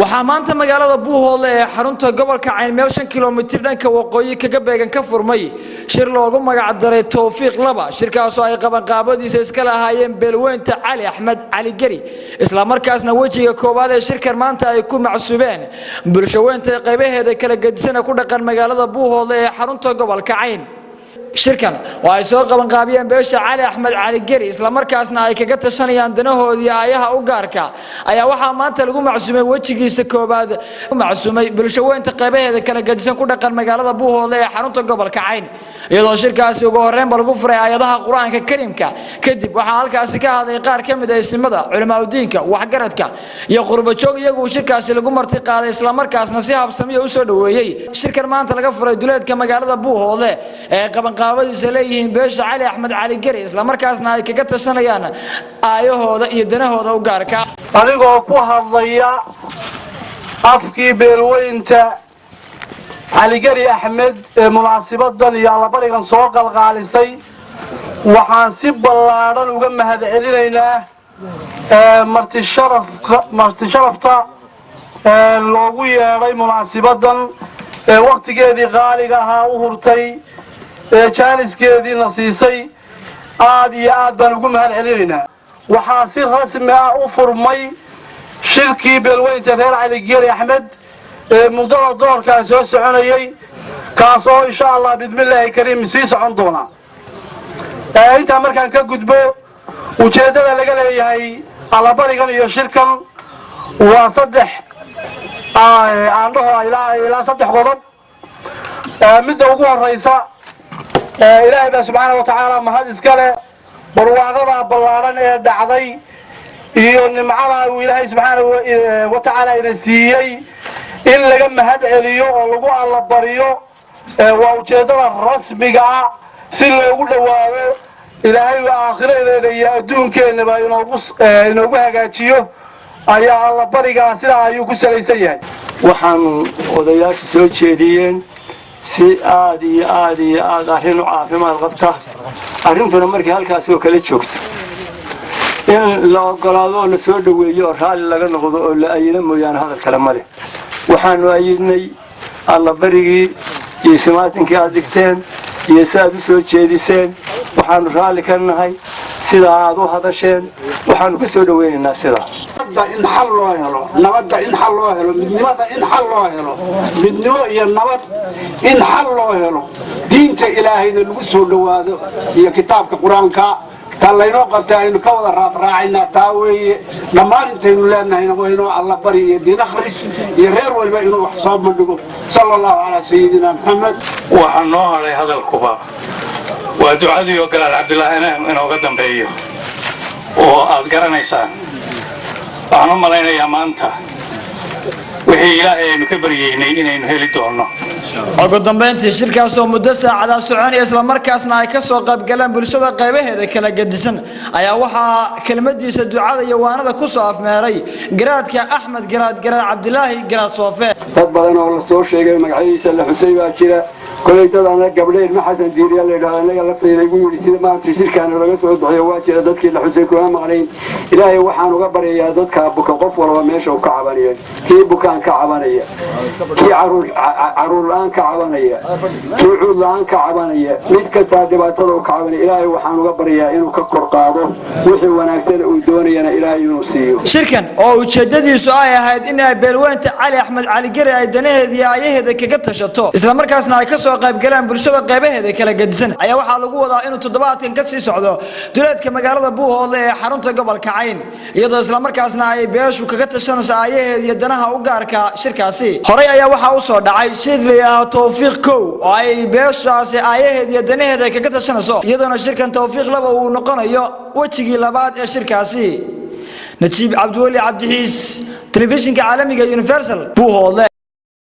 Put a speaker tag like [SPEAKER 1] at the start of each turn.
[SPEAKER 1] waxaa maanta magaalada Buuhoole ee xarunta gobolka Cayn meel 5 kiiloomitir dhanka waqooyi kaga beegan ka furmay shir loogu magac daray Tawfiiq 2 shirkaas oo ay qaban qaabadiisa iska lahaayeen beelweynta Cali Axmed Cali Gari isla markaasna wajiga koobaad ee shirkan maanta ay ku macsuubeen bulshadeynta qaybaheeda kala gedisan ku dhaqan magaalada Buuhoole ee xarunta gobolka Cayn shirkan oo ay soo qaban qaabiyeen beesha Cali Axmed Cali Gari isla markaasna ay kaga tashanayaan danahoodii ayaha u gaarka ayaa waxa maanta lagu macsuumay wajigiisa koobaad macsuumay bulshadeynta qaybaheeda kala gedisan ku dhaqan magaalada Buuhoole ee xarunta gobolka Cayn iyadoo shirkaasi ugu horreyn lagu furay aayadaha Quraanka Kariimka kadib waxa halkaas ka hadlay qaar ka mid ah ismada culimada diinka waxgaradka iyo qurbo joog iyagu shirkaasi lagu marti qaaday isla markaasna si habsami ah u soo dhaweeyay shirkan maanta laga furay duleedka magaalada Buuhoole ee qaban qaabadiisa leeyihiin beesha Cali Axmed Cali Gari isla markaasna ay kaga tashanayaan aayahooda iyo danahooda u gaarka
[SPEAKER 2] anigoo ku hadlaya afkii beelweynta Cali Gari Axmed munaasabadan iyo alla barigan soo qalqaalisay waxaan si ballaaran uga mahadcelinaynaa marti sharafta loogu yeeray munaasabadan waqtigeedii qaaliga ahaa u hurtay jaaniskeedii nasiisay aad iyo aad baan ugu mahadcelinaynaa waxaa si rasmi ah u furmay shirkii beelweynta reer Cali Gari Axmed mudada doorka soo soconayay kaas oo insha Allah bidmillaahi kariim sii socon doona inta markaan ka gudbo ujeedada laga leeyahay alla barigan iyo shirkan waa saddex ilaa saddex qodob midda ugu horeysa إلهي سبحانه وتعالى ما هذا إسكاله برواقضة بلارن دعضي ينمعنا وإلهي سبحانه وتعالى ينسيي إن لقم هذا إليو ولقوا على بريو ووجدنا الرسمي سيل يقول له إلهي وآخره يدون كأنه ينوقها قاتيو أيها الله بريقا سيلا يوكس ليسيان
[SPEAKER 3] وحن وضيات سوتشيدين si aad iyo aad arrin u caafimaad qabta arrintuna markii halkaas oo kala joogto in la ogolaado oo la soo dhaweeyo raali laga noqdo oo la ayina mooyaan hadal kale male waxaanu ayidnay alla barigii iyo simaatinkii aad digteen iyo saad u soo jeediseen waxaanu raali ka nahay sida aad u hadasheen waxaanu ka soo dhaweynaynaa sida
[SPEAKER 4] إن حل الله هلو نبض إن حل الله هلو بدنمة إن حل الله هلو بدنمة ينبض إن حل الله هلو دين إلهي نلبسه لواده هي كتاب القرآن تلاينو قلتين كوض الرات راعينا تاوي لما انتين لنا هنا وينو الله بري دين خريج يغير والبينو حساب من صلى الله على سيدنا محمد
[SPEAKER 5] وحنوه على هذا الكبار ودعادي وقال عبد الله إنه قدم بيه وأذكرنا إنسان waxaan u malaynayaa maanta wixii ilaahay aynu ka baryeynay inaynu heli doono
[SPEAKER 1] ugu dambeyntii shirkaas oo muddo saacada soconaya isla markaasna ay ka soo qayb galeen bulshada qaybaheeda kala gedisan ayaa waxaa kelmadiisa ducada iyo waanada ku soo afmeeray garaadka Axmed garaad Cabdilaahi garaad Soofe
[SPEAKER 6] dad badan oo la soo sheegay magaciisa la xusay baa jira koleeytadana gabdheed ma xasan diiriya la yiraahdo anaga la fiiray ugu yiri sida maanta shirkaan laga soo duceeyo waa jira dadkii la xusay kuma maqnayn ilaahay waxaan uga baryayaa dadka buka qof walba meesha uu ka cabanayo kii bukaan ka cabanaya kii caruur aan ka cabanaya kii cuud aan ka cabanaya mid kasta dhibaatada uu ka cabanaya ilaahay waxaan uga baryayaa inuu ka kor qaado wixii wanaagsan uu doonayana ilaahay inuu siiyo
[SPEAKER 1] shirkan oo ujeedadiisu ay ahayd in ay beelweynta Cali Axmed Cali Gari ay danaheeda iyo ayaheeda kaga tashato isla markaasna ay ka soo qayb galeen bulshada qaybaheeda kala gedisan ayaa waxa lagu wadaa inuu toddobaadkan ka sii socdo duleedka magaalada Buuhoole ee xarunta gobolka Cayn iyadoo isla markaasna ay beeshu kaga tashanayso ayaheeda iyo danaha u gaarka shirkaasi horay ayaa waxa uu soo dhacay sidliya Tawfiiq 2 oo ay beeshaasi ayaheeda iyo danaheeda kaga tashanayso iyadoo shirkan Tawfiiq 2 uu noqonayo wajigii labaad ee shirkaasi Najiib Cabdiwali Cabdixiis telefishinka caalamiga Universal Buuhoole